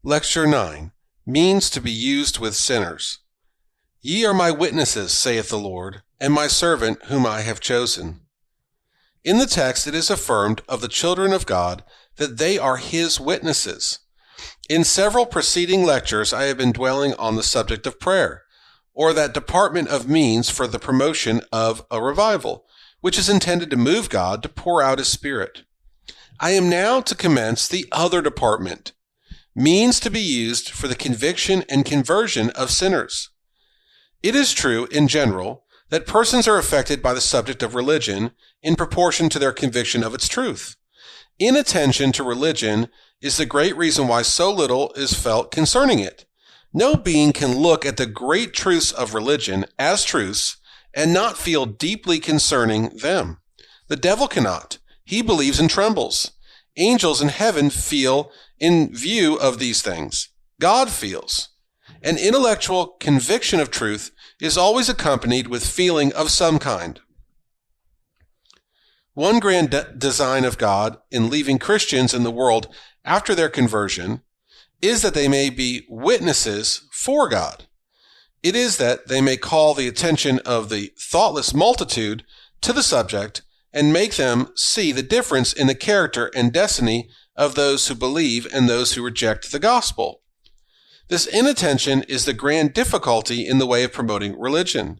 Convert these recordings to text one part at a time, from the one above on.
Lecture 9. Means to be used with sinners. Ye are my witnesses, saith the Lord, and my servant whom I have chosen. In the text it is affirmed of the children of God that they are his witnesses. In several preceding lectures I have been dwelling on the subject of prayer, or that department of means for the promotion of a revival, which is intended to move God to pour out his Spirit. I am now to commence the other department, means to be used for the conviction and conversion of sinners. It is true, in general, that persons are affected by the subject of religion in proportion to their conviction of its truth. Inattention to religion is the great reason why so little is felt concerning it. No being can look at the great truths of religion as truths and not feel deeply concerning them. The devil cannot. He believes and trembles. Angels in heaven feel in view of these things. God feels. An intellectual conviction of truth is always accompanied with feeling of some kind. One grand design of God in leaving Christians in the world after their conversion is that they may be witnesses for God. It is that they may call the attention of the thoughtless multitude to the subject and make them see the difference in the character and destiny of those who believe and those who reject the gospel. This inattention is the grand difficulty in the way of promoting religion.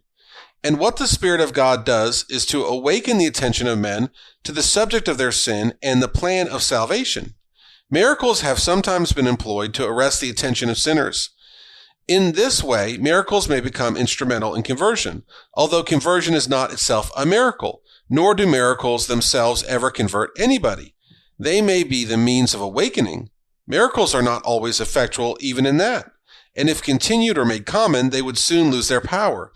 And what the Spirit of God does is to awaken the attention of men to the subject of their sin and the plan of salvation. Miracles have sometimes been employed to arrest the attention of sinners. In this way, miracles may become instrumental in conversion, although conversion is not itself a miracle, nor do miracles themselves ever convert anybody. They may be the means of awakening. Miracles are not always effectual even in that, and if continued or made common, they would soon lose their power.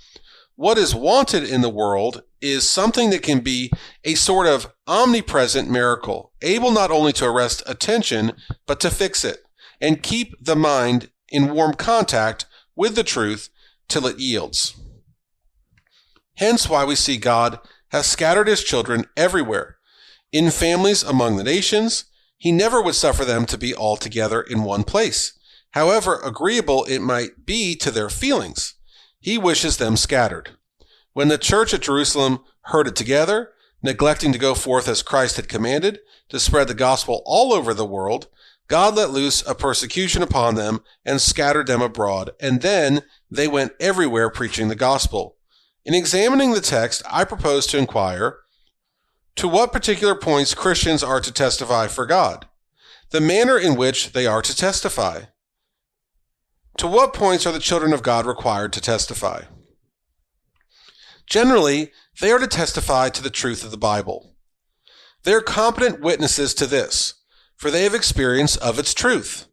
What is wanted in the world is something that can be a sort of omnipresent miracle, able not only to arrest attention, but to fix it, and keep the mind in warm contact with the truth till it yields. Hence why we see God has scattered his children everywhere, in families among the nations. He never would suffer them to be all together in one place, however agreeable it might be to their feelings. He wishes them scattered. When the church at Jerusalem herded together, neglecting to go forth as Christ had commanded, to spread the gospel all over the world, God let loose a persecution upon them and scattered them abroad, and then they went everywhere preaching the gospel. In examining the text, I propose to inquire to what particular points Christians are to testify for God, the manner in which they are to testify. To what points are the children of God required to testify? Generally, they are to testify to the truth of the Bible. They are competent witnesses to this, for they have experience of its truth.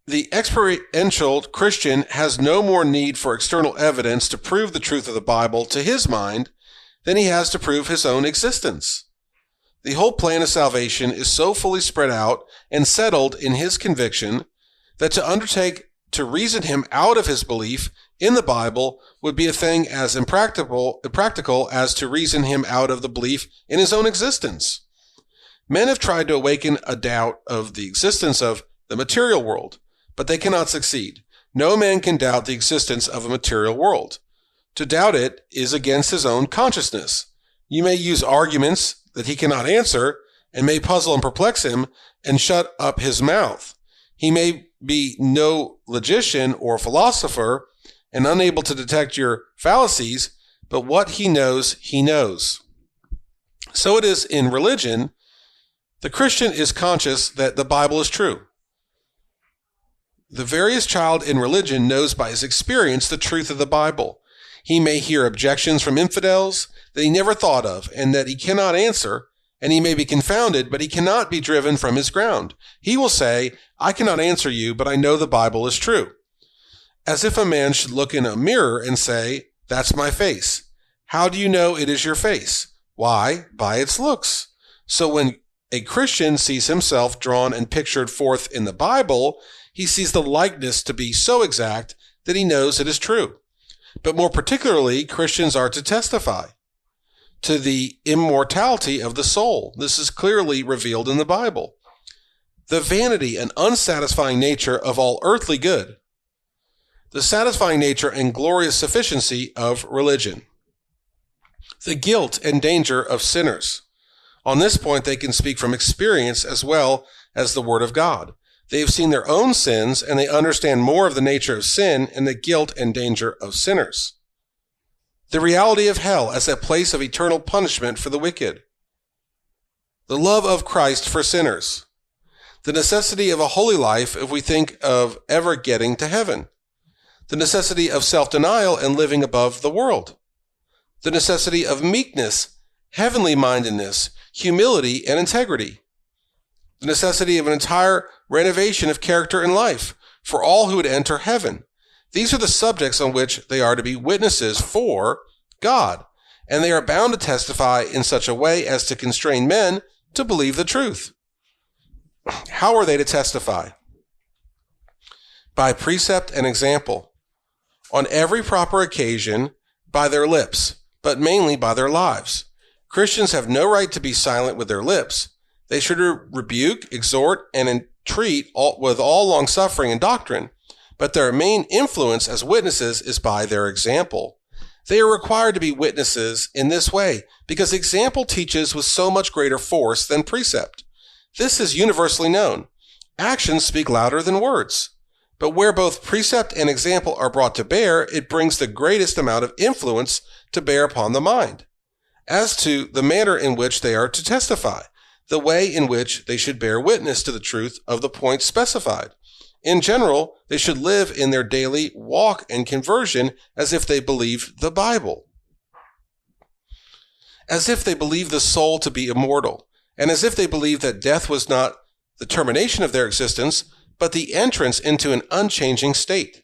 The experiential Christian has no more need for external evidence to prove the truth of the Bible to his mind than he has to prove his own existence. The whole plan of salvation is so fully spread out and settled in his conviction that to undertake to reason him out of his belief in the Bible would be a thing as impractical as to reason him out of the belief in his own existence. Men have tried to awaken a doubt of the existence of the material world, but they cannot succeed. No man can doubt the existence of a material world. To doubt it is against his own consciousness. You may use arguments that he cannot answer, and may puzzle and perplex him, and shut up his mouth. He may be no logician or philosopher, and unable to detect your fallacies, but what he knows, he knows. So it is in religion. The Christian is conscious that the Bible is true. The veriest child in religion knows by his experience the truth of the Bible. He may hear objections from infidels that he never thought of and that he cannot answer, and he may be confounded, but he cannot be driven from his ground. He will say, I cannot answer you, but I know the Bible is true. As if a man should look in a mirror and say, that's my face. How do you know it is your face? Why, by its looks. So when a Christian sees himself drawn and pictured forth in the Bible, he sees the likeness to be so exact that he knows it is true. But more particularly, Christians are to testify to the immortality of the soul. This is clearly revealed in the Bible. The vanity and unsatisfying nature of all earthly good. The satisfying nature and glorious sufficiency of religion. The guilt and danger of sinners. On this point, they can speak from experience as well as the Word of God. They have seen their own sins, and they understand more of the nature of sin and the guilt and danger of sinners. The reality of hell as a place of eternal punishment for the wicked. The love of Christ for sinners. The necessity of a holy life if we think of ever getting to heaven. The necessity of self-denial and living above the world. The necessity of meekness, heavenly mindedness, humility, and integrity. The necessity of an entire renovation of character and life for all who would enter heaven. These are the subjects on which they are to be witnesses for God, and they are bound to testify in such a way as to constrain men to believe the truth. How are they to testify? By precept and example. On every proper occasion, by their lips, but mainly by their lives. Christians have no right to be silent with their lips. They should rebuke, exhort, and entreat with all long-suffering and doctrine, but their main influence as witnesses is by their example. They are required to be witnesses in this way because example teaches with so much greater force than precept. This is universally known. Actions speak louder than words. But where both precept and example are brought to bear, it brings the greatest amount of influence to bear upon the mind. As to the manner in which they are to testify, the way in which they should bear witness to the truth of the points specified. In general, they should live in their daily walk and conversion as if they believed the Bible, as if they believed the soul to be immortal, and as if they believed that death was not the termination of their existence, but the entrance into an unchanging state.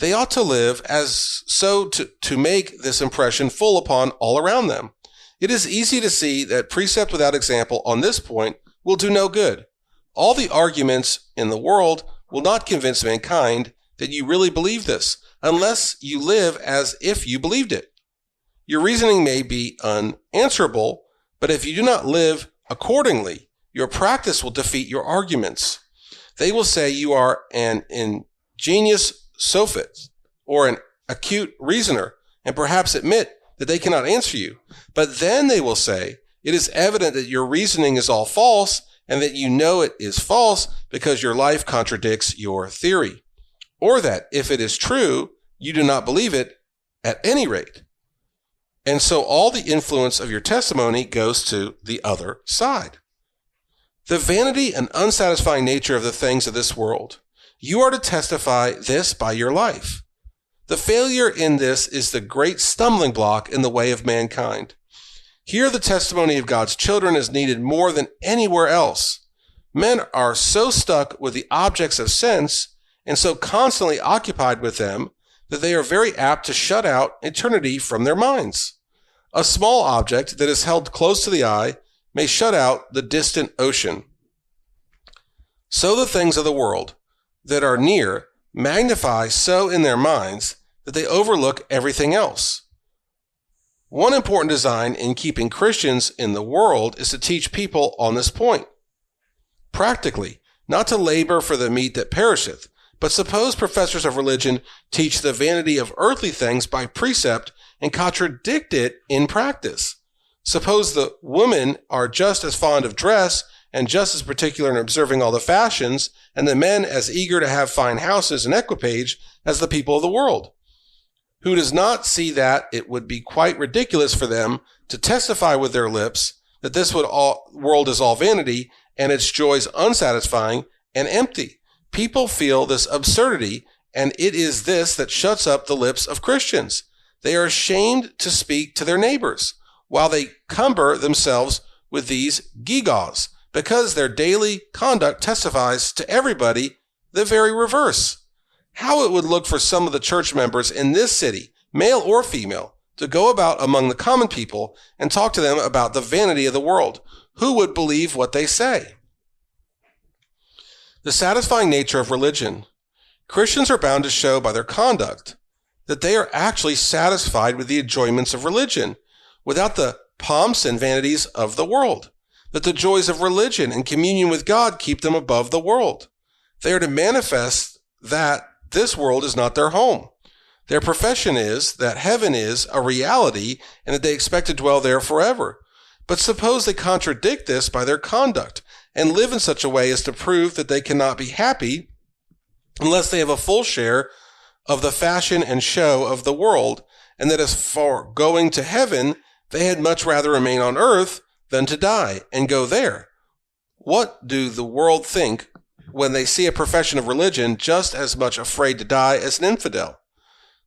They ought to live as so to make this impression full upon all around them. It is easy to see that precept without example on this point will do no good. All the arguments in the world will not convince mankind that you really believe this, unless you live as if you believed it. Your reasoning may be unanswerable, but if you do not live accordingly, your practice will defeat your arguments. They will say you are an ingenious sophist or an acute reasoner, and perhaps admit that they cannot answer you. But then they will say, it is evident that your reasoning is all false, and that you know it is false because your life contradicts your theory. Or that, if it is true, you do not believe it at any rate. And so all the influence of your testimony goes to the other side. The vanity and unsatisfying nature of the things of this world. You are to testify this by your life. The failure in this is the great stumbling block in the way of mankind. Here the testimony of God's children is needed more than anywhere else. Men are so stuck with the objects of sense and so constantly occupied with them that they are very apt to shut out eternity from their minds. A small object that is held close to the eye may shut out the distant ocean. So the things of the world that are near magnify so in their minds that they overlook everything else. One important design in keeping Christians in the world is to teach people on this point. Practically, not to labor for the meat that perisheth, but suppose professors of religion teach the vanity of earthly things by precept and contradict it in practice. Suppose the women are just as fond of dress and just as particular in observing all the fashions, and the men as eager to have fine houses and equipage as the people of the world. Who does not see that it would be quite ridiculous for them to testify with their lips that this world is all vanity and its joys unsatisfying and empty? People feel this absurdity, and it is this that shuts up the lips of Christians. They are ashamed to speak to their neighbors, while they cumber themselves with these gewgaws, because their daily conduct testifies to everybody the very reverse. How it would look for some of the church members in this city, male or female, to go about among the common people and talk to them about the vanity of the world. Who would believe what they say? The satisfying nature of religion. Christians are bound to show by their conduct that they are actually satisfied with the enjoyments of religion, without the pomps and vanities of the world. that the joys of religion and communion with God keep them above the world. They are to manifest that this world is not their home. Their profession is that heaven is a reality and that they expect to dwell there forever. But suppose they contradict this by their conduct and live in such a way as to prove that they cannot be happy unless they have a full share of the fashion and show of the world, and that as for going to heaven, they had much rather remain on earth than to die and go there. What do the world think when they see a profession of religion just as much afraid to die as an infidel?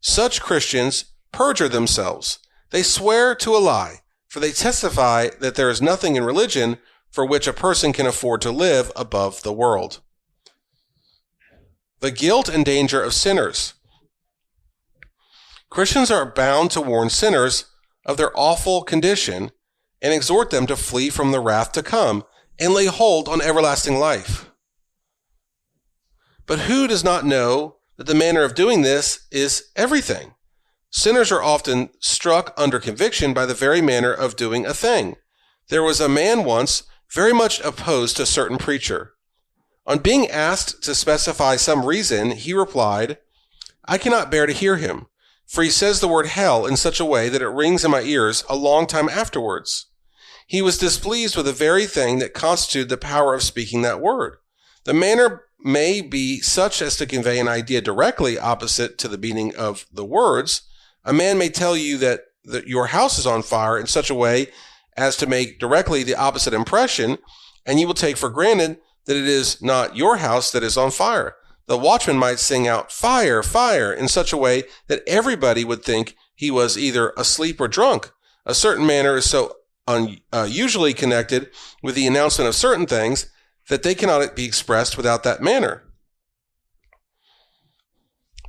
Such Christians perjure themselves. They swear to a lie, for they testify that there is nothing in religion for which a person can afford to live above the world. The guilt and danger of sinners. Christians are bound to warn sinners of their awful condition and exhort them to flee from the wrath to come and lay hold on everlasting life. But who does not know that the manner of doing this is everything? Sinners are often struck under conviction by the very manner of doing a thing. There was a man once very much opposed to a certain preacher. On being asked to specify some reason, he replied, "I cannot bear to hear him, for he says the word hell in such a way that it rings in my ears a long time afterwards." He was displeased with the very thing that constituted the power of speaking that word. The manner may be such as to convey an idea directly opposite to the meaning of the words. A man may tell you that your house is on fire in such a way as to make directly the opposite impression, and you will take for granted that it is not your house that is on fire. The watchman might sing out, "Fire, fire," in such a way that everybody would think he was either asleep or drunk. A certain manner is so usually connected with the announcement of certain things that they cannot be expressed without that manner.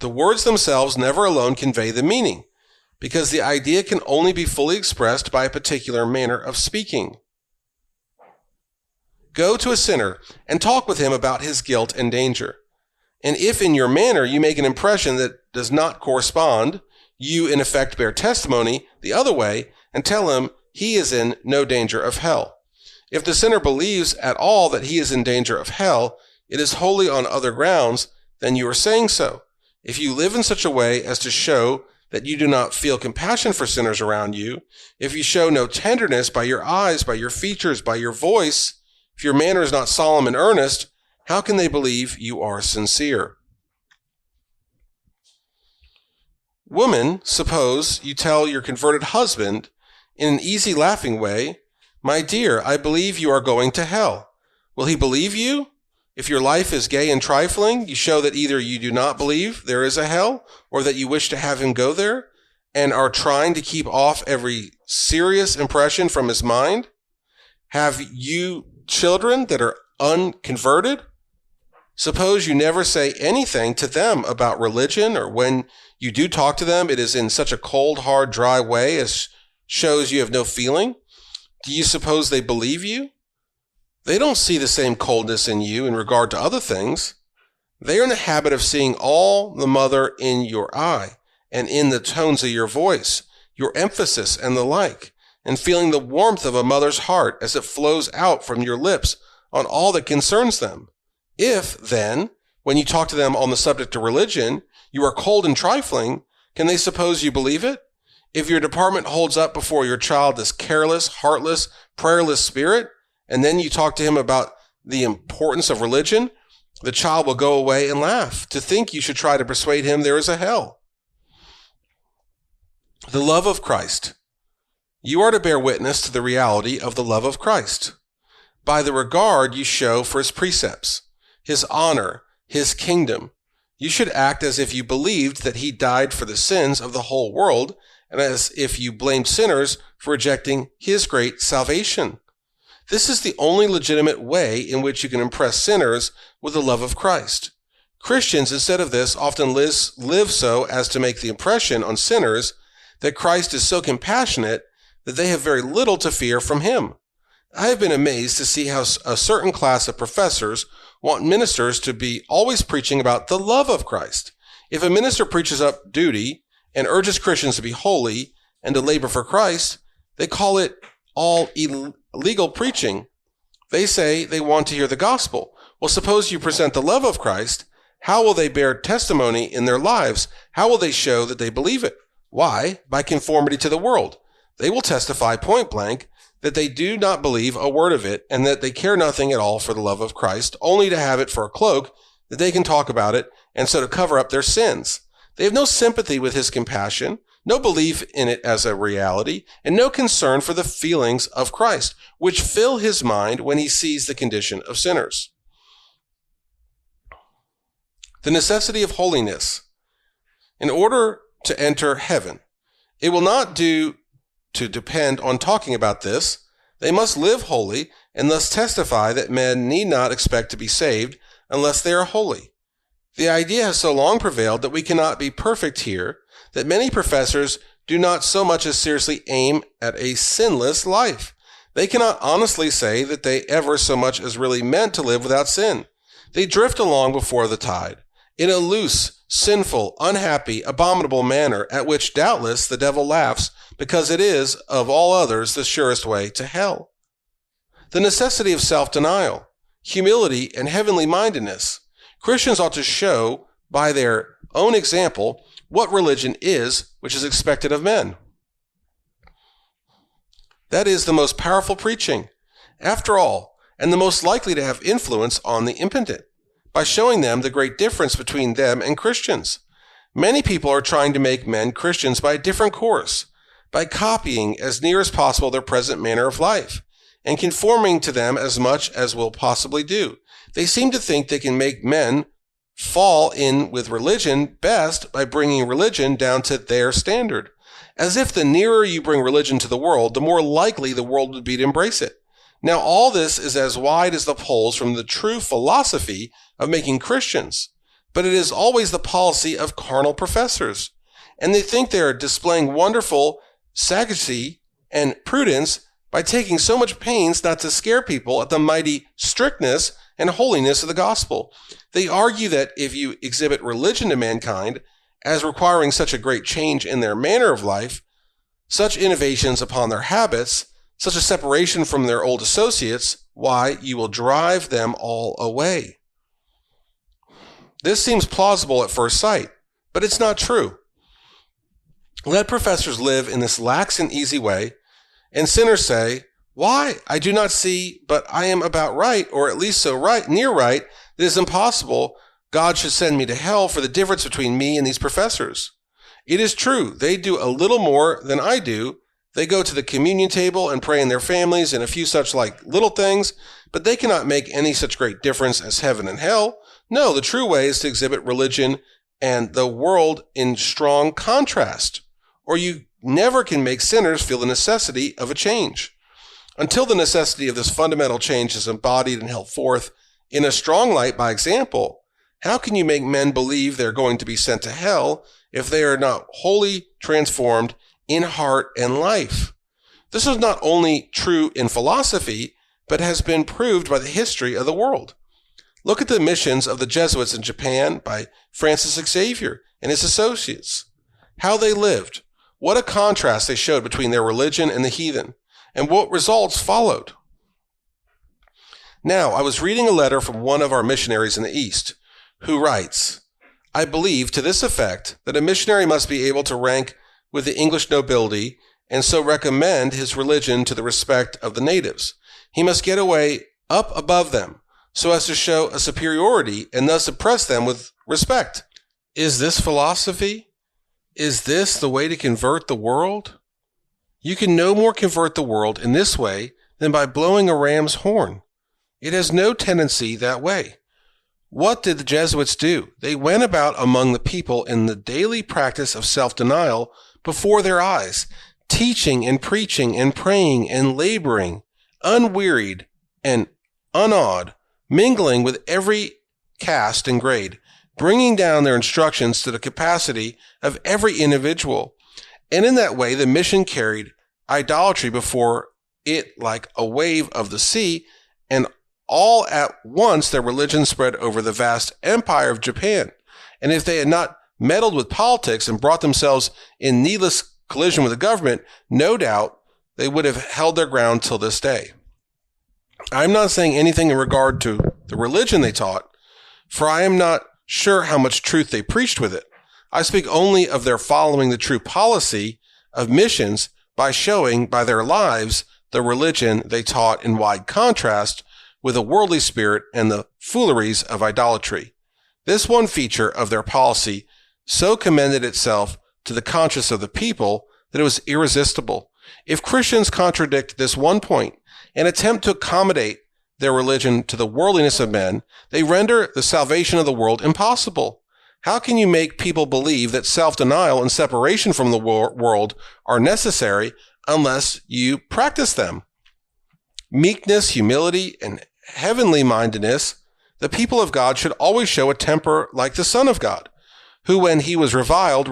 The words themselves never alone convey the meaning, because the idea can only be fully expressed by a particular manner of speaking. Go to a sinner and talk with him about his guilt and danger. And if in your manner you make an impression that does not correspond, you in effect bear testimony the other way and tell him he is in no danger of hell. If the sinner believes at all that he is in danger of hell, it is wholly on other grounds than you are saying so. If you live in such a way as to show that you do not feel compassion for sinners around you, if you show no tenderness by your eyes, by your features, by your voice, if your manner is not solemn and earnest, how can they believe you are sincere? Woman, suppose you tell your converted husband in an easy, laughing way, "My dear, I believe you are going to hell." Will he believe you? If your life is gay and trifling, you show that either you do not believe there is a hell, or that you wish to have him go there, and are trying to keep off every serious impression from his mind. Have you children that are unconverted? Suppose you never say anything to them about religion, or when you do talk to them, it is in such a cold, hard, dry way as shows you have no feeling. Do you suppose they believe you? They don't see the same coldness in you in regard to other things. They are in the habit of seeing all the mother in your eye and in the tones of your voice, your emphasis and the like, and feeling the warmth of a mother's heart as it flows out from your lips on all that concerns them. If, then, when you talk to them on the subject of religion, you are cold and trifling, can they suppose you believe it? If your deportment holds up before your child this careless, heartless, prayerless spirit, and then you talk to him about the importance of religion, the child will go away and laugh to think you should try to persuade him there is a hell. The love of Christ. You are to bear witness to the reality of the love of Christ by the regard you show for his precepts, his honor, his kingdom. You should act as if you believed that he died for the sins of the whole world, and as if you blamed sinners for rejecting his great salvation. This is the only legitimate way in which you can impress sinners with the love of Christ. Christians, instead of this, often live so as to make the impression on sinners that Christ is so compassionate that they have very little to fear from him. I have been amazed to see how a certain class of professors want ministers to be always preaching about the love of Christ. If a minister preaches up duty and urges Christians to be holy and to labor for Christ, they call it all illegal preaching. They say they want to hear the gospel. Well, suppose you present the love of Christ. How will they bear testimony in their lives? How will they show that they believe it? Why? By conformity to the world. They will testify point blank that they do not believe a word of it and that they care nothing at all for the love of Christ, only to have it for a cloak that they can talk about it and so to cover up their sins. They have no sympathy with his compassion, no belief in it as a reality, and no concern for the feelings of Christ, which fill his mind when he sees the condition of sinners. The necessity of holiness. In order to enter heaven, it will not do to depend on talking about this. They must live holy and thus testify that men need not expect to be saved unless they are holy. The idea has so long prevailed that we cannot be perfect here that many professors do not so much as seriously aim at a sinless life. They cannot honestly say that they ever so much as really meant to live without sin. They drift along before the tide, in a loose, sinful, unhappy, abominable manner at which doubtless the devil laughs because it is, of all others, the surest way to hell. The necessity of self-denial, humility, and heavenly mindedness. Christians ought to show by their own example what religion is, which is expected of men. That is the most powerful preaching, after all, and the most likely to have influence on the impotent, by showing them the great difference between them and Christians. Many people are trying to make men Christians by a different course, by copying as near as possible their present manner of life, and conforming to them as much as will possibly do. They seem to think they can make men fall in with religion best by bringing religion down to their standard, as if the nearer you bring religion to the world, the more likely the world would be to embrace it. Now, all this is as wide as the poles from the true philosophy of making Christians, but it is always the policy of carnal professors, and they think they are displaying wonderful sagacity and prudence by taking so much pains not to scare people at the mighty strictness and holiness of the gospel. They argue that if you exhibit religion to mankind as requiring such a great change in their manner of life, such innovations upon their habits, such a separation from their old associates, why, you will drive them all away. This seems plausible at first sight, but it's not true. Let professors live in this lax and easy way, and sinners say, "Why? I do not see, but I am about right, or at least so right, near right, that it is impossible God should send me to hell for the difference between me and these professors." It is true, they do a little more than I do. They go to the communion table and pray in their families and a few such like little things, but they cannot make any such great difference as heaven and hell. No, the true way is to exhibit religion and the world in strong contrast, or you never can make sinners feel the necessity of a change. Until the necessity of this fundamental change is embodied and held forth in a strong light by example, how can you make men believe they're going to be sent to hell if they are not wholly transformed in heart and life? This is not only true in philosophy, but has been proved by the history of the world. Look at the missions of the Jesuits in Japan by Francis Xavier and his associates. How they lived. What a contrast they showed between their religion and the heathen, and what results followed. Now, I was reading a letter from one of our missionaries in the East, who writes, "I believe to this effect that a missionary must be able to rank with the English nobility and so recommend his religion to the respect of the natives. He must get away up above them so as to show a superiority and thus oppress them with respect." Is this philosophy? Is this the way to convert the world? You can no more convert the world in this way than by blowing a ram's horn. It has no tendency that way. What did the Jesuits do? They went about among the people in the daily practice of self-denial before their eyes, teaching and preaching and praying and laboring, unwearied and unawed, mingling with every caste and grade, bringing down their instructions to the capacity of every individual. And in that way, the mission carried idolatry before it like a wave of the sea, and all at once their religion spread over the vast empire of Japan. And if they had not meddled with politics and brought themselves in needless collision with the government, no doubt they would have held their ground till this day. I'm not saying anything in regard to the religion they taught, for I am not sure how much truth they preached with it. I speak only of their following the true policy of missions by showing by their lives the religion they taught in wide contrast with a worldly spirit and the fooleries of idolatry. This one feature of their policy so commended itself to the conscience of the people that it was irresistible. If Christians contradict this one point and attempt to accommodate their religion to the worldliness of men, they render the salvation of the world impossible. How can you make people believe that self-denial and separation from the world are necessary unless you practice them? Meekness, humility, and heavenly mindedness, the people of God should always show a temper like the Son of God, who when he was reviled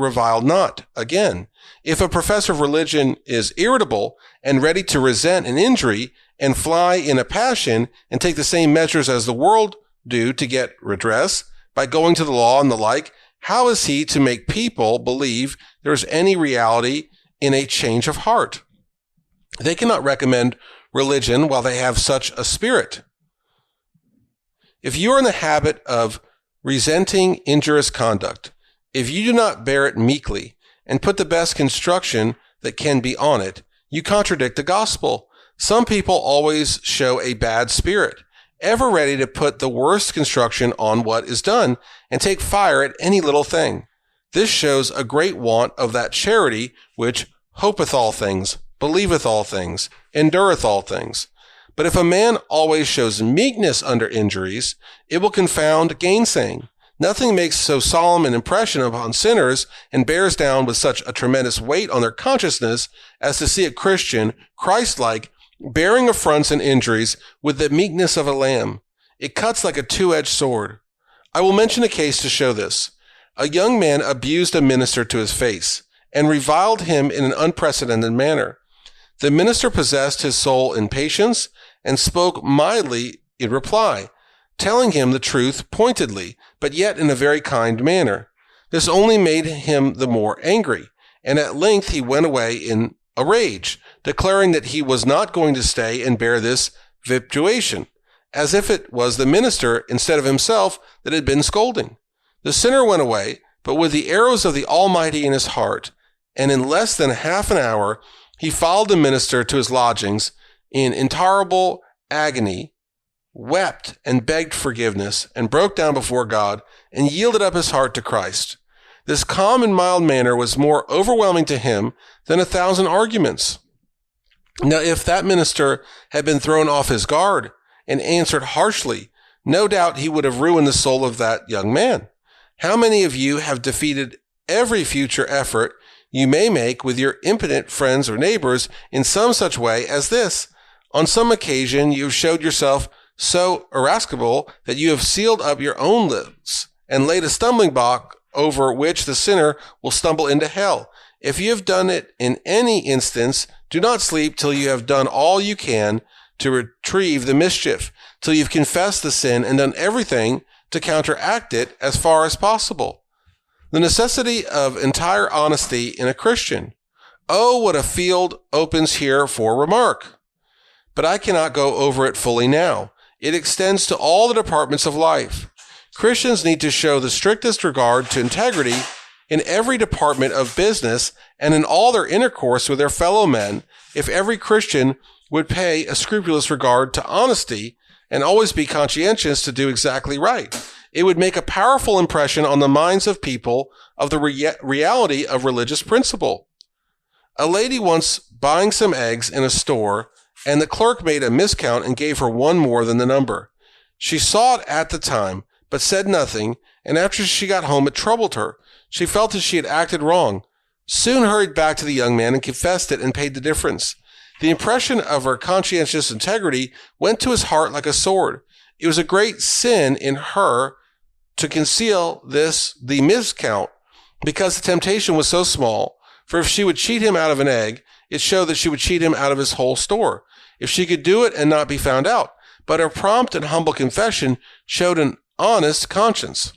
not. Again, if a professor of religion is irritable and ready to resent an injury and fly in a passion and take the same measures as the world do to get redress by going to the law and the like, how is he to make people believe there is any reality in a change of heart? They cannot recommend religion while they have such a spirit. If you are in the habit of resenting injurious conduct, if you do not bear it meekly and put the best construction that can be on it, you contradict the gospel. Some people always show a bad spirit, ever ready to put the worst construction on what is done and take fire at any little thing. This shows a great want of that charity which hopeth all things, believeth all things, endureth all things. But if a man always shows meekness under injuries, it will confound gainsaying. Nothing makes so solemn an impression upon sinners and bears down with such a tremendous weight on their consciousness as to see a Christian, Christ-like, bearing affronts and injuries with the meekness of a lamb. It cuts like a two-edged sword. I will mention a case to show this. A young man abused a minister to his face and reviled him in an unprecedented manner. The minister possessed his soul in patience and spoke mildly in reply, telling him the truth pointedly, but yet in a very kind manner. This only made him the more angry, and at length he went away in a rage, declaring that he was not going to stay and bear this vituperation, as if it was the minister instead of himself that had been scolding. The sinner went away, but with the arrows of the Almighty in his heart, and in less than half an hour he followed the minister to his lodgings in intolerable agony, wept and begged forgiveness, and broke down before God, and yielded up his heart to Christ. This calm and mild manner was more overwhelming to him than 1,000 arguments. Now, if that minister had been thrown off his guard and answered harshly, no doubt he would have ruined the soul of that young man. How many of you have defeated every future effort you may make with your impotent friends or neighbors in some such way as this? On some occasion, you have showed yourself so irascible that you have sealed up your own lips and laid a stumbling block over which the sinner will stumble into hell. If you have done it in any instance, do not sleep till you have done all you can to retrieve the mischief, till you've confessed the sin and done everything to counteract it as far as possible. The necessity of entire honesty in a Christian. Oh, what a field opens here for remark! But I cannot go over it fully now. It extends to all the departments of life. Christians need to show the strictest regard to integrity in every department of business and in all their intercourse with their fellow men. If every Christian would pay a scrupulous regard to honesty and always be conscientious to do exactly right, it would make a powerful impression on the minds of people of the reality of religious principle. A lady once buying some eggs in a store, and the clerk made a miscount and gave her one more than the number. She saw it at the time, but said nothing, and after she got home it troubled her. She felt that she had acted wrong, soon hurried back to the young man and confessed it and paid the difference. The impression of her conscientious integrity went to his heart like a sword. It was a great sin in her to conceal the miscount, because the temptation was so small. For if she would cheat him out of an egg, it showed that she would cheat him out of his whole store, if she could do it and not be found out. But her prompt and humble confession showed an honest conscience.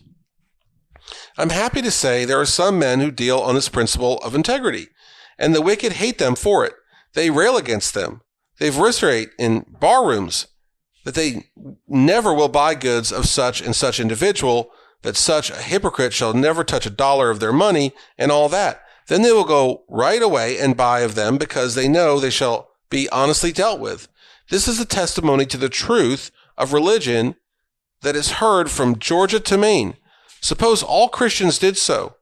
I'm happy to say there are some men who deal on this principle of integrity, and the wicked hate them for it. They rail against them. They vociferate in bar rooms that they never will buy goods of such and such individual, that such a hypocrite shall never touch a dollar of their money, and all that. Then they will go right away and buy of them, because they know they shall be honestly dealt with. This is a testimony to the truth of religion that is heard from Georgia to Maine. Suppose all Christians did so.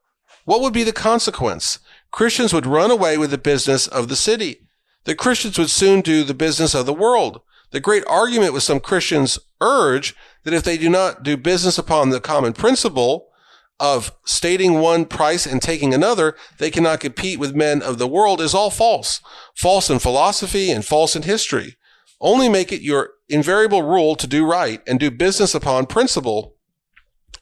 What would be the consequence? Christians would run away with the business of the city. The Christians would soon do the business of the world. The great argument with some Christians urge that if they do not do business upon the common principle of stating one price and taking another, they cannot compete with men of the world is all false. False in philosophy and false in history. Only make it your invariable rule to do right and do business upon principle,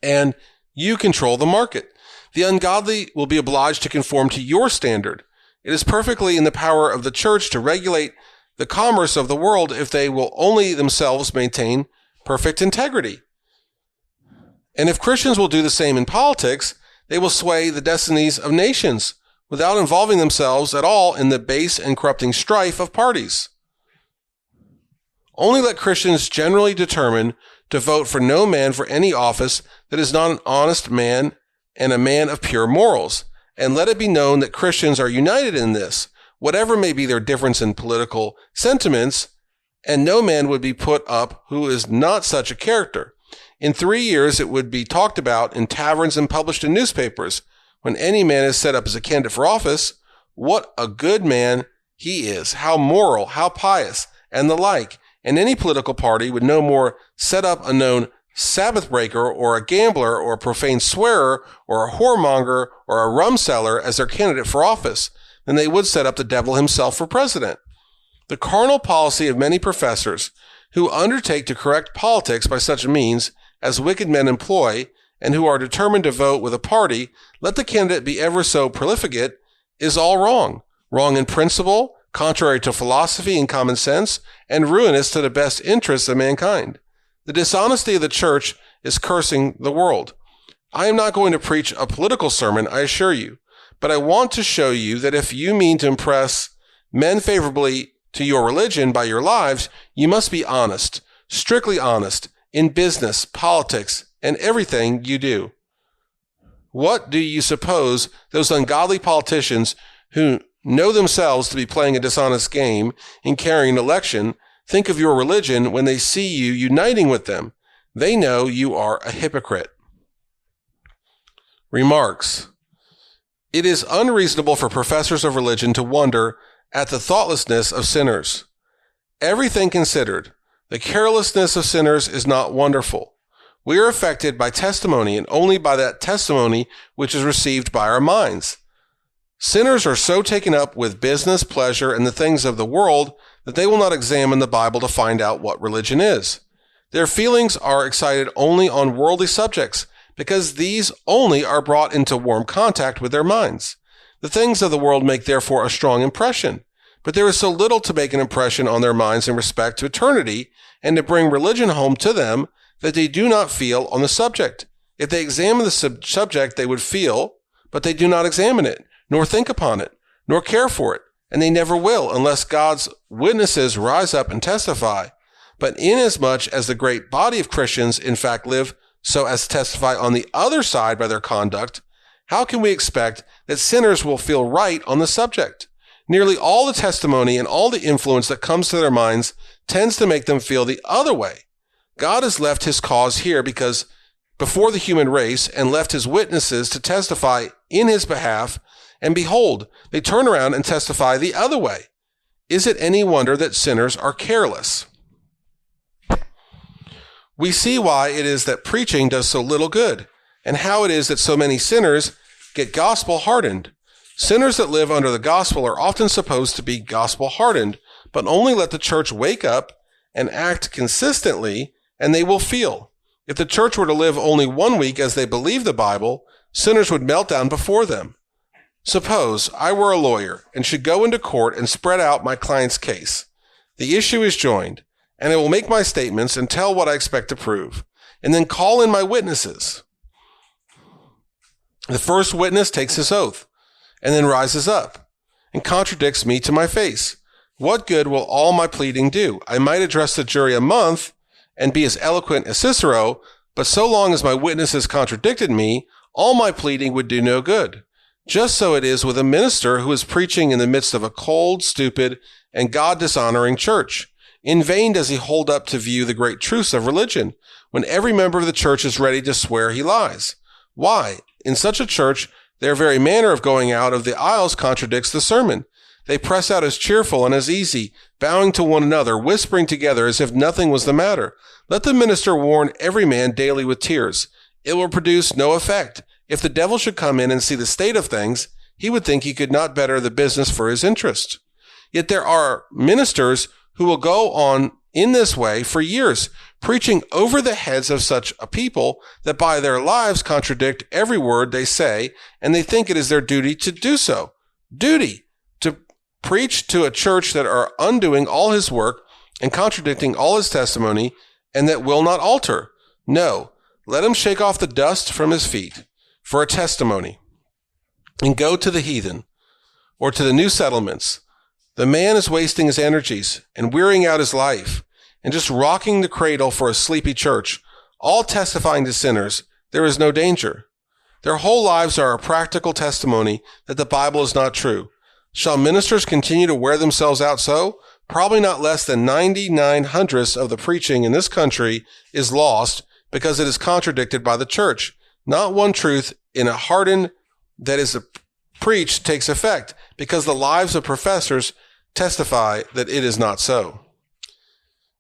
and you control the market. The ungodly will be obliged to conform to your standard. It is perfectly in the power of the church to regulate the commerce of the world if they will only themselves maintain perfect integrity. And if Christians will do the same in politics, they will sway the destinies of nations without involving themselves at all in the base and corrupting strife of parties. Only let Christians generally determine to vote for no man for any office that is not an honest man and a man of pure morals, and let it be known that Christians are united in this, whatever may be their difference in political sentiments, and no man would be put up who is not such a character. In 3 years it would be talked about in taverns and published in newspapers. When any man is set up as a candidate for office, what a good man he is, how moral, how pious, and the like. And any political party would no more set up a known Sabbath breaker or a gambler or a profane swearer or a whoremonger or a rum seller as their candidate for office than they would set up the devil himself for president. The carnal policy of many professors who undertake to correct politics by such means as wicked men employ, and who are determined to vote with a party, let the candidate be ever so profligate, is all wrong. Wrong in principle, contrary to philosophy and common sense, and ruinous to the best interests of mankind. The dishonesty of the church is cursing the world. I am not going to preach a political sermon, I assure you, but I want to show you that if you mean to impress men favorably to your religion by your lives, you must be honest, strictly honest, in business, politics, and everything you do. What do you suppose those ungodly politicians who know themselves to be playing a dishonest game in carrying an election think of your religion when they see you uniting with them? They know you are a hypocrite. Remarks. It is unreasonable for professors of religion to wonder at the thoughtlessness of sinners. Everything considered, the carelessness of sinners is not wonderful. We are affected by testimony, and only by that testimony which is received by our minds. Sinners are so taken up with business, pleasure, and the things of the world that they will not examine the Bible to find out what religion is. Their feelings are excited only on worldly subjects, because these only are brought into warm contact with their minds. The things of the world make therefore a strong impression, but there is so little to make an impression on their minds in respect to eternity and to bring religion home to them that they do not feel on the subject. If they examine the subject, they would feel, but they do not examine it, nor think upon it, nor care for it, and they never will unless God's witnesses rise up and testify. But inasmuch as the great body of Christians in fact live so as to testify on the other side by their conduct, how can we expect that sinners will feel right on the subject? Nearly all the testimony and all the influence that comes to their minds tends to make them feel the other way. God has left his cause here because before the human race and left his witnesses to testify in his behalf, and behold, they turn around and testify the other way. Is it any wonder that sinners are careless? We see why it is that preaching does so little good, and how it is that so many sinners get gospel hardened. Sinners that live under the gospel are often supposed to be gospel hardened, but only let the church wake up and act consistently, and they will feel. If the church were to live only 1 week as they believe the Bible, sinners would melt down before them. Suppose I were a lawyer and should go into court and spread out my client's case. The issue is joined, and I will make my statements and tell what I expect to prove, and then call in my witnesses. The first witness takes his oath, and then rises up, and contradicts me to my face. What good will all my pleading do? I might address the jury a month, and be as eloquent as Cicero, but so long as my witnesses contradicted me, all my pleading would do no good. Just so it is with a minister who is preaching in the midst of a cold, stupid, and God-dishonoring church. In vain does he hold up to view the great truths of religion, when every member of the church is ready to swear he lies. Why? In such a church, their very manner of going out of the aisles contradicts the sermon. They press out as cheerful and as easy, bowing to one another, whispering together as if nothing was the matter. Let the minister warn every man daily with tears. It will produce no effect. If the devil should come in and see the state of things, he would think he could not better the business for his interest. Yet there are ministers who will go on in this way for years, preaching over the heads of such a people that by their lives contradict every word they say, and they think it is their duty to do so. Duty to preach to a church that are undoing all his work and contradicting all his testimony, and that will not alter. No, let him shake off the dust from his feet for a testimony and go to the heathen or to the new settlements. The man is wasting his energies and wearing out his life and just rocking the cradle for a sleepy church, all testifying to sinners. There is no danger. Their whole lives are a practical testimony that the Bible is not true. Shall ministers continue to wear themselves out so? Probably not less than 99/100ths of the preaching in this country is lost because it is contradicted by the church. Not one truth in a hardened that is preached takes effect because the lives of professors testify that it is not so.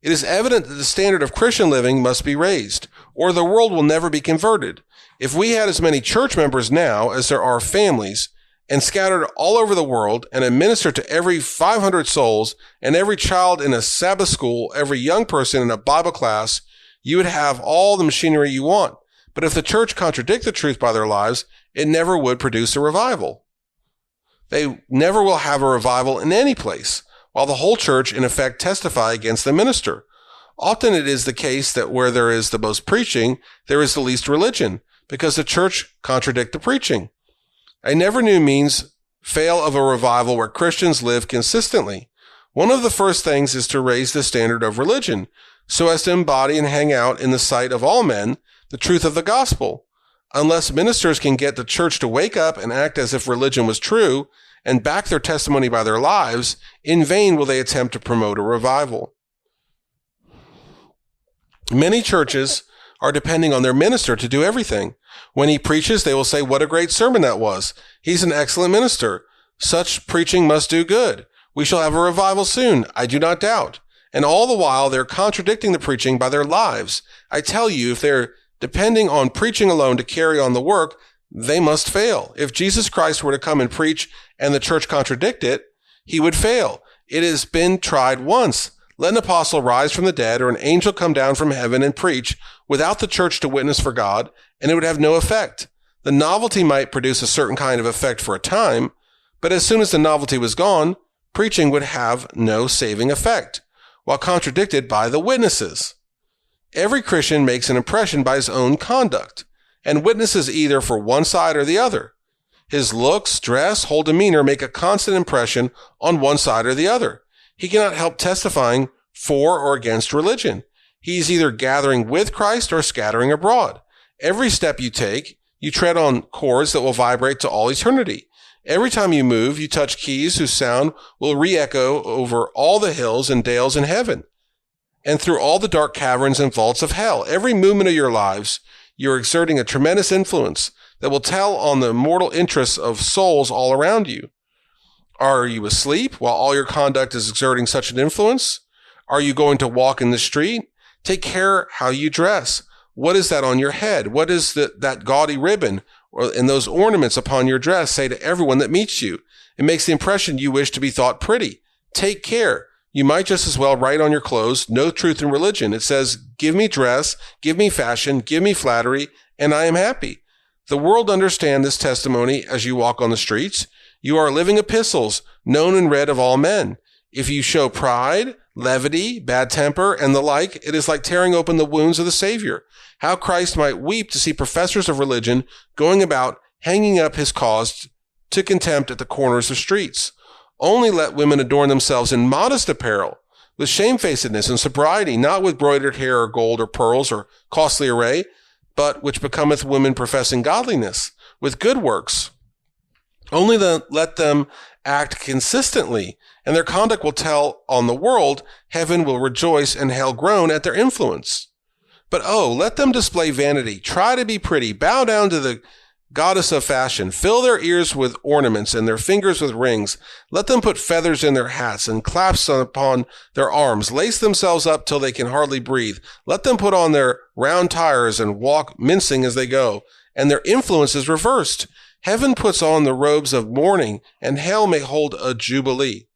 It is evident that the standard of Christian living must be raised, or the world will never be converted. If we had as many church members now as there are families, and scattered all over the world, and administered to every 500 souls, and every child in a Sabbath school, every young person in a Bible class, you would have all the machinery you want. But if the church contradict the truth by their lives, it never would produce a revival. They never will have a revival in any place, while the whole church in effect testify against the minister. Often it is the case that where there is the most preaching, there is the least religion, because the church contradict the preaching. I never knew means fail of a revival where Christians live consistently. One of the first things is to raise the standard of religion, so as to embody and hang out in the sight of all men the truth of the gospel. Unless ministers can get the church to wake up and act as if religion was true and back their testimony by their lives, in vain will they attempt to promote a revival. Many churches are depending on their minister to do everything. When he preaches, they will say, "What a great sermon that was. He's an excellent minister. Such preaching must do good. We shall have a revival soon, I do not doubt." And all the while, they're contradicting the preaching by their lives. I tell you, if they're depending on preaching alone to carry on the work, they must fail. If Jesus Christ were to come and preach and the church contradict it, he would fail. It has been tried once. Let an apostle rise from the dead or an angel come down from heaven and preach without the church to witness for God, and it would have no effect. The novelty might produce a certain kind of effect for a time, but as soon as the novelty was gone, preaching would have no saving effect, while contradicted by the witnesses. Every Christian makes an impression by his own conduct, and witnesses either for one side or the other. His looks, dress, whole demeanor make a constant impression on one side or the other. He cannot help testifying for or against religion. He is either gathering with Christ or scattering abroad. Every step you take, you tread on chords that will vibrate to all eternity. Every time you move, you touch keys whose sound will re-echo over all the hills and dales in heaven and through all the dark caverns and vaults of hell. Every movement of your lives, you are exerting a tremendous influence that will tell on the mortal interests of souls all around you. Are you asleep while all your conduct is exerting such an influence? Are you going to walk in the street? Take care how you dress. What is that on your head? What is that gaudy ribbon and those ornaments upon your dress say to everyone that meets you? It makes the impression you wish to be thought pretty. Take care. You might just as well write on your clothes, "No truth in religion." It says, "Give me dress, give me fashion, give me flattery, and I am happy." The world understand this testimony as you walk on the streets. You are living epistles, known and read of all men. If you show pride, levity, bad temper, and the like, it is like tearing open the wounds of the Savior. How Christ might weep to see professors of religion going about hanging up his cause to contempt at the corners of streets. Only let women adorn themselves in modest apparel, with shamefacedness and sobriety, not with broidered hair or gold or pearls or costly array, but which becometh women professing godliness, with good works. Only then let them act consistently, and their conduct will tell on the world. Heaven will rejoice and hell groan at their influence. But let them display vanity, try to be pretty, bow down to the goddess of fashion, fill their ears with ornaments and their fingers with rings. Let them put feathers in their hats and clasps upon their arms, lace themselves up till they can hardly breathe. Let them put on their round tires and walk mincing as they go, and their influence is reversed. Heaven puts on the robes of mourning, and hell may hold a jubilee.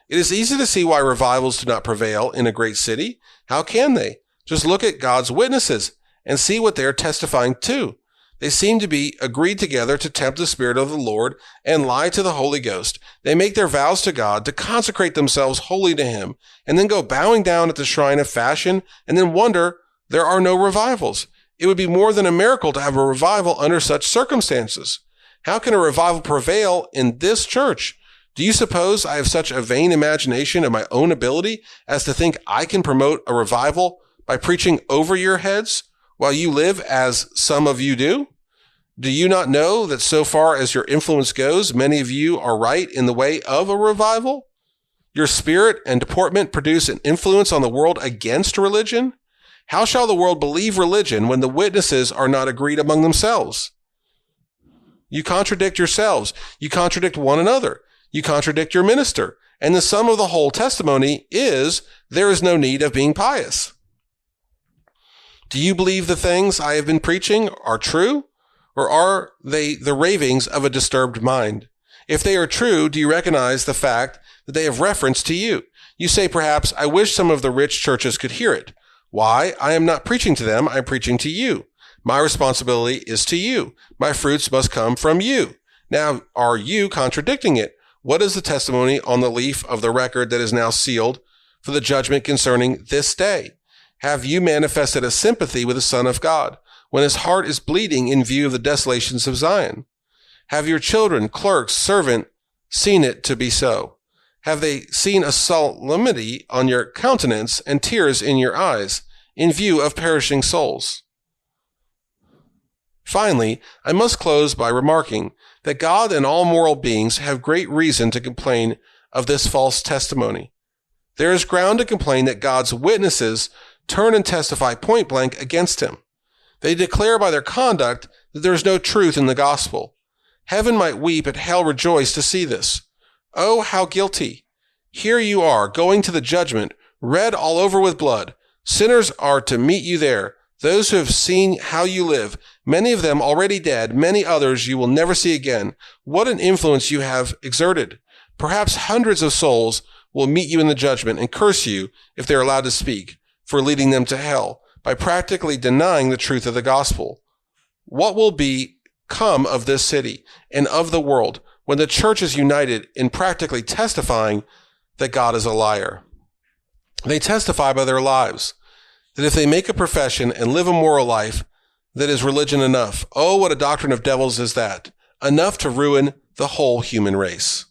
It is easy to see why revivals do not prevail in a great city. How can they? Just look at God's witnesses and see what they are testifying to. They seem to be agreed together to tempt the Spirit of the Lord and lie to the Holy Ghost. They make their vows to God to consecrate themselves wholly to Him, and then go bowing down at the shrine of fashion, and then wonder there are no revivals. It would be more than a miracle to have a revival under such circumstances. How can a revival prevail in this church? Do you suppose I have such a vain imagination of my own ability as to think I can promote a revival by preaching over your heads while you live as some of you do? Do you not know that so far as your influence goes, many of you are right in the way of a revival? Your spirit and deportment produce an influence on the world against religion? How shall the world believe religion when the witnesses are not agreed among themselves? You contradict yourselves. You contradict one another. You contradict your minister. And the sum of the whole testimony is there is no need of being pious. Do you believe the things I have been preaching are true? Or are they the ravings of a disturbed mind? If they are true, do you recognize the fact that they have reference to you? You say perhaps, I wish some of the rich churches could hear it. Why? I am not preaching to them. I am preaching to you. My responsibility is to you. My fruits must come from you. Now, are you contradicting it? What is the testimony on the leaf of the record that is now sealed for the judgment concerning this day? Have you manifested a sympathy with the Son of God when his heart is bleeding in view of the desolations of Zion? Have your children, clerks, servant seen it to be so? Have they seen a solemnity on your countenance and tears in your eyes in view of perishing souls? Finally, I must close by remarking that God and all moral beings have great reason to complain of this false testimony. There is ground to complain that God's witnesses turn and testify point blank against him. They declare by their conduct that there is no truth in the gospel. Heaven might weep and hell rejoice to see this. Oh, how guilty! Here you are, going to the judgment, red all over with blood. Sinners are to meet you there. Those who have seen how you live, many of them already dead, many others you will never see again. What an influence you have exerted. Perhaps hundreds of souls will meet you in the judgment and curse you, if they are allowed to speak, for leading them to hell by practically denying the truth of the gospel. What will become of this city and of the world when the church is united in practically testifying that God is a liar? They testify by their lives that if they make a profession and live a moral life, that is religion enough. Oh, what a doctrine of devils is that! Enough to ruin the whole human race.